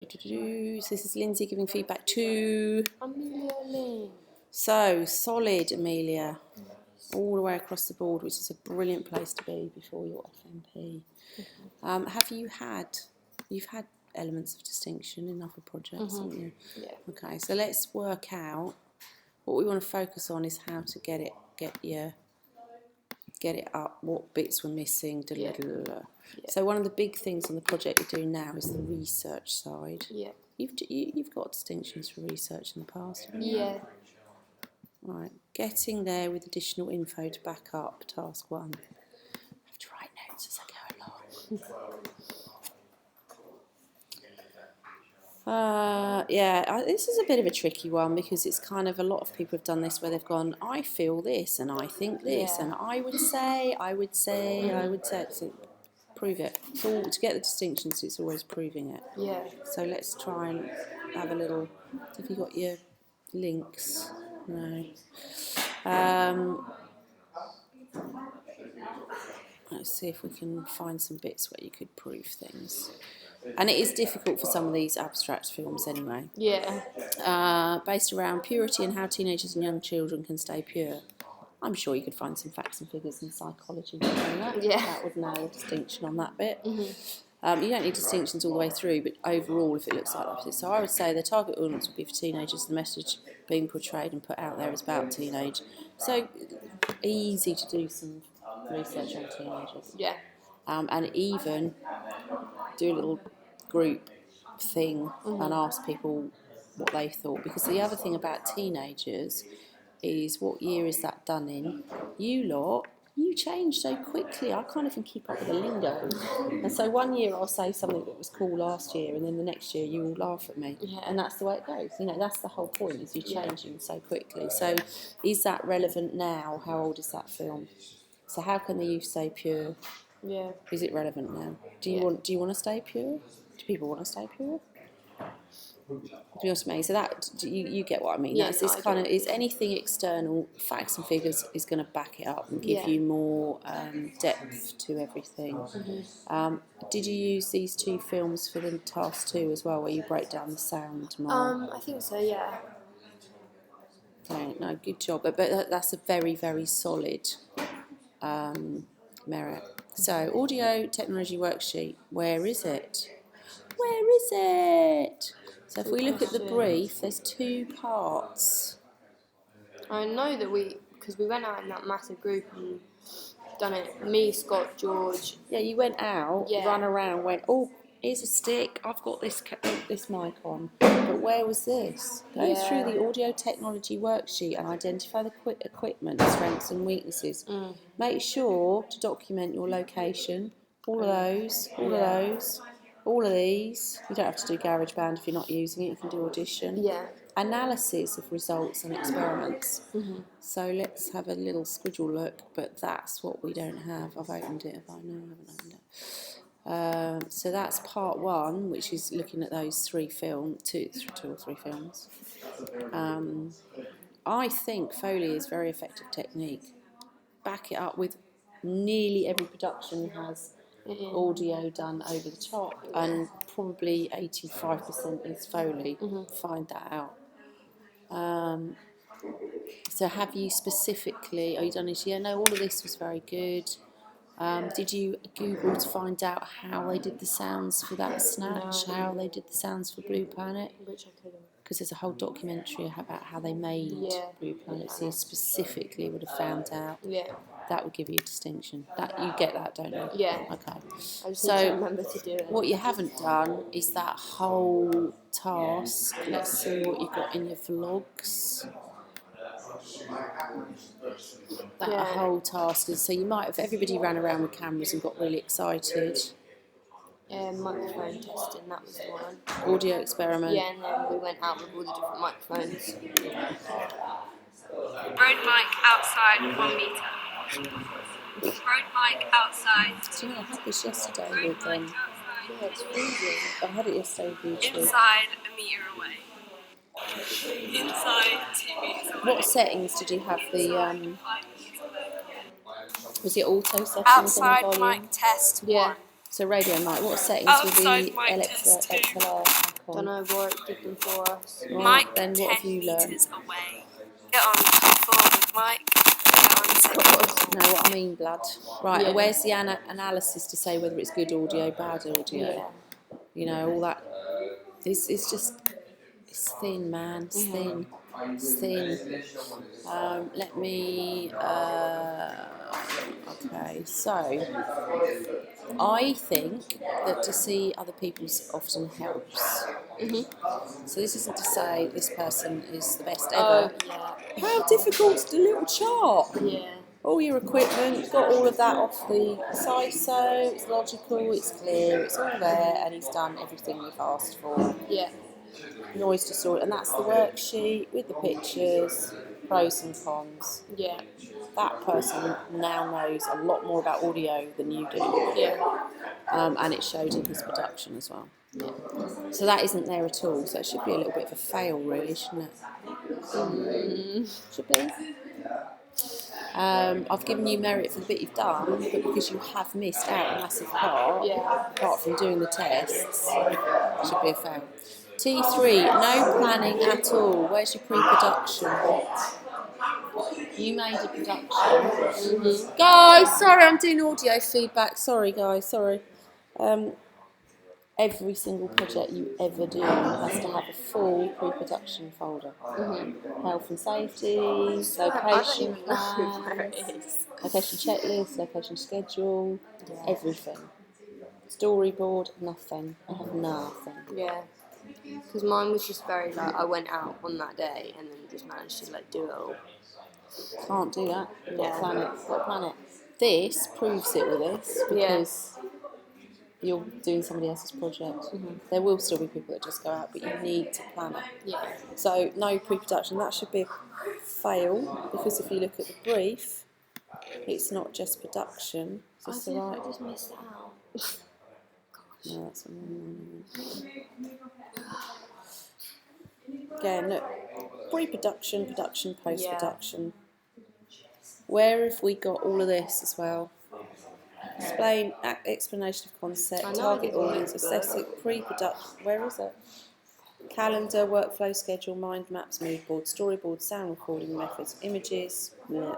So this is Lindsay giving feedback to Amelia Ling. So solid, Amelia, all the way across the board, which is a brilliant place to be before your FMP. Have you've had elements of distinction in other projects, haven't you? Yeah. Okay, so let's work out what we want to focus on is how to get it up, what bits were missing. Yeah. So one of the big things on the project you're doing now is the research side. Yeah. You've got distinctions for research in the past, haven't you? Yeah. Right, getting there with additional info to back up task 1. I have to write notes as I go along. This is a bit of a tricky one because it's kind of a lot of people have done this where they've gone, I feel this and I think this and I would say. So prove it. It's all, to get the distinctions, it's always proving it. Yeah. So let's try and have a little. Have you got your links? No. Let's see if we can find some bits where you could prove things. And it is difficult for some of these abstract films anyway. Yeah. Based around purity and how teenagers and young children can stay pure. I'm sure you could find some facts and figures in psychology on that. Yeah. That would nail a distinction on that bit. Mm-hmm. You don't need distinctions all the way through, but overall, if it looks like that. So I would say the target audience would be for teenagers. The message being portrayed and put out there is about teenage. So easy to do some research on teenagers. Yeah. And even do a little group thing and ask people what they thought. Because the other thing about teenagers is, what year is that done in? You change so quickly. I can't even keep up with the lingo. And so one year I'll say something that was cool last year, and then the next year you all laugh at me. Yeah. And that's the way it goes. You know, that's the whole point, is you're changing so quickly. So is that relevant now? How old is that film? So how can the youth stay pure? Yeah. Is it relevant now? Do you want to stay pure? Do people want to stay pure? Do you know what I mean? So that you get what I mean. Yeah, That's it's anything external, facts and figures is going to back it up and give you more depth to everything. Did you use these 2 films for the task 2 as well, where you break down the sound more? I think so. Yeah. Okay, no, good job. But that's a very, very solid merit. So audio technology worksheet. Where is it? Where is it? So if we look at the brief, there's 2 parts. I know that because we went out in that massive group and done it. Me, Scott, George. Yeah, you went out, run around, went, oh, here's a stick, I've got this mic on. But where was this? Go through the audio technology worksheet and identify the equipment, strengths and weaknesses. Make sure to document your location, all of those, all of these. You don't have to do GarageBand if you're not using it, you can do Audition. Yeah. Analysis of results and experiments. So let's have a little squidgle look, but that's what we don't have. I've opened it. No, I haven't opened it. So that's part 1, which is looking at those 2 or 3 films. I think Foley is a very effective technique. Back it up with nearly every production has audio done over the top, and probably 85% is Foley. Find that out. So have you specifically, you done this? Yeah, no, all of this was very good. Did you Google to find out how they did the sounds for that Snatch? No. How they did the sounds for Blue Planet? Which I couldn't. Because there's a whole documentary about how they made Blue Planet. So you specifically would have found out. Yeah. That would give you a distinction. That you get that, don't you? Yeah. Okay. I just need to remember to do it. What you haven't done is that whole task. Let's see what you've got in your vlogs. That whole task is, so you might have, everybody ran around with cameras and got really excited. Microphone testing, that was the one. Audio experiment. Yeah, and then we went out with all the different microphones. Road mic outside 1 metre. Road mic outside. Do you know, I had this yesterday with Yeah, it's freezing. I had it yesterday with YouTube. Inside 1 metre away. Inside 2 metres away. What settings did you have the was it auto settings outside on the volume? mic test 1. So radio mic, what settings Outside with the mic test 2. XLR? on? Don't know, Warwick did them for us. Right, Mike then what have 10 you learned? metres away. Get on forward, Mike. Get on second. Know what I mean, blood? Right, Yeah. where's the analysis to say whether it's good audio, bad audio? Yeah. You know, all that. It's just, it's thin, man. It's thin. It's thin. Let me. Okay, so I think that to see other people's often helps. So this isn't to say this person is the best ever. Oh, yeah. How difficult's the little chart? Yeah. All your equipment, you've got all of that off the site, so it's logical, it's clear, it's all there, and he's done everything we've asked for. Yeah. Noise distortion, and that's the worksheet with the pictures, pros and cons. Yeah. That person now knows a lot more about audio than you do, Yeah. and it showed in his production as well. So that isn't there at all, so it should be a little bit of a fail, really, shouldn't it? Should be. I've given you merit for the bit you've done, but because you have missed out a massive part, apart from doing the tests, it should be a fail. T3, no planning at all. Where's your pre-production? You made a production. Guys, sorry, I'm doing audio feedback. Sorry, guys, sorry. Every single project you ever do has to have a full pre-production folder. Health and safety, location plan, location checklist, location schedule, everything. Storyboard, nothing. I have nothing. Yeah. Because mine was just very like, I went out on that day and then just managed to like do it all. Can't do that. You've got Yeah. to plan it. Got to plan it. This proves it with this because you're doing somebody else's project. There will still be people that just go out, but you need to plan it. Yeah. So no pre-production. That should be a fail because if you look at the brief, it's not just production. Is this the right? I just missed out. No, that's the wrong one. Again, look. Pre-production, production, post-production. Where have we got all of this as well? Explain, explanation of concept, target audience, assess it, pre-production. Where is it? Calendar, workflow schedule, mind maps, mood board, storyboard, sound recording methods, images. Yeah.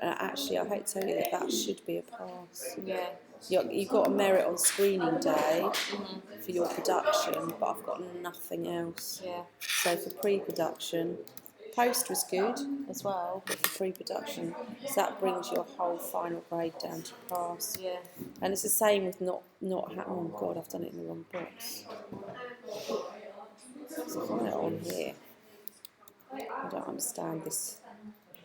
Actually, I hate to tell you that should be a pass. Yeah. You've got a merit on screening day for your production, but I've got nothing else. Yeah. So for pre-production, post was good as well, but for pre-production, so that brings your whole final grade down to pass. Yeah. And it's the same with not oh god, I've done it in the wrong box. So find it on here. I don't understand this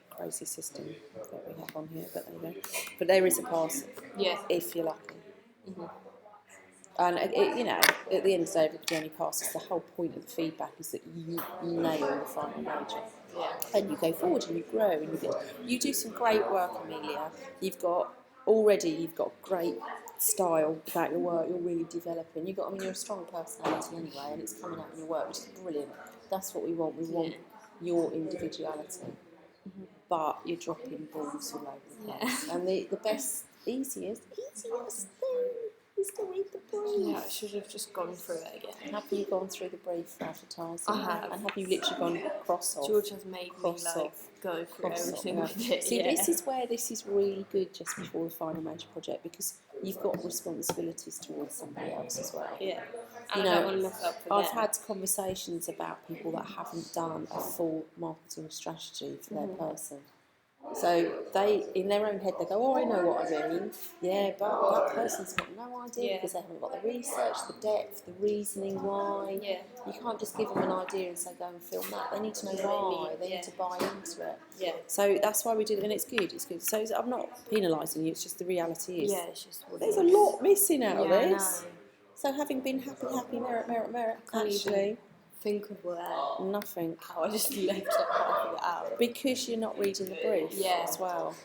crazy system that we have on here, but there you go. But there is a pass. Yeah. If you're lucky. And you know, at the end of the day, everybody only passes. The whole point of the feedback is that you nail the final major. Yeah. And you go forward and you grow and you do some great work, Amelia. You've got great style about your work. You're really developing. You're a strong personality anyway, and it's coming out in your work, which is brilliant. That's what we want. We want your individuality. But you're dropping balls all over the place. And the easiest thing is to read the brief. Yeah, I should have just gone through it again. Have you gone through the brief advertising? I have. And have you literally gone cross off? George has made Cross me like off. go through Cross everything off, with it. See, this is where this is really good just before the final major project because you've got responsibilities towards somebody else as well. Yeah. You And I know, don't want to mess up for I've them. had conversations about people that haven't done a full marketing strategy for their person. So they, in their own head, they go, "Oh, I know what I mean." Yeah, but that person's got no idea because they haven't got the research, the depth, the reasoning why. Yeah. You can't just give them an idea and say, "Go and film that." They need to know why. They need to buy into it. Yeah. So that's why we do it, and it's good. It's good. So I'm not penalising you. It's just the reality is. Yeah, it's just what There's it a is. lot missing out of Yeah, I this. know. So having been happy, merit, Can't actually, even think of where. nothing. How I just left it half of it out. Because you're not reading the brief Yeah. as well.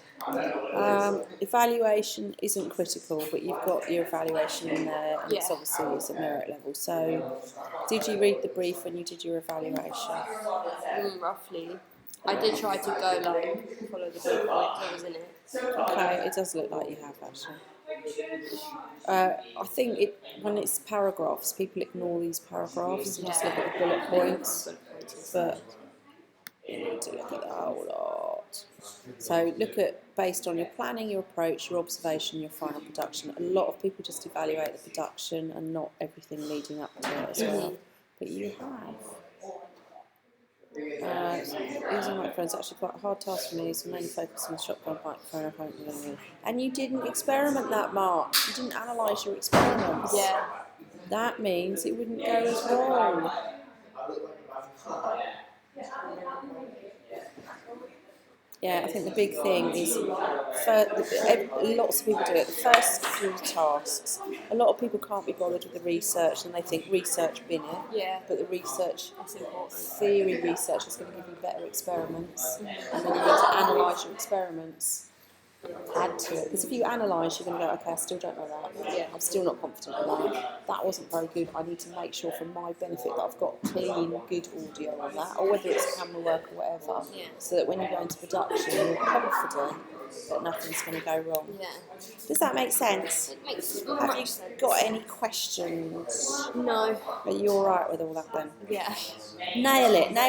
Evaluation isn't critical, but you've got your evaluation in there, and it's obviously a merit level. So, did you read the brief when you did your evaluation? Roughly. I did try to go like follow the big point that was in it. Okay, it does look like you have actually. I think when it's paragraphs, people ignore these paragraphs and just look at the bullet points. But you need to look at the whole lot. So look at, based on your planning, your approach, your observation, your final production. A lot of people just evaluate the production and not everything leading up to it as well. But you have. Using microphones is actually quite a hard task for me, so mainly focus on the shotgun microphone. And you didn't experiment that much. You didn't analyse your experiments. Yeah. That means it wouldn't go as wrong. Yeah, I think the big thing is, lots of people do it. The first few tasks, a lot of people can't be bothered with the research, and they think research bin it. Yeah. But the research, That's important. theory research, is going to give you better experiments, and then you need to analyse your experiments. Add to it, because if you analyse, you're going to go, okay, I still don't know that. Yeah. I'm still not confident in that. That wasn't very good. I need to make sure, for my benefit, that I've got clean, good audio on that, or whether it's camera work or whatever, so that when you go into production, you're confident that nothing's going to go wrong. Yeah. Does that make sense? It makes Have you much sense. got any questions? No. Are you all right with all that then? Yeah. Nail it.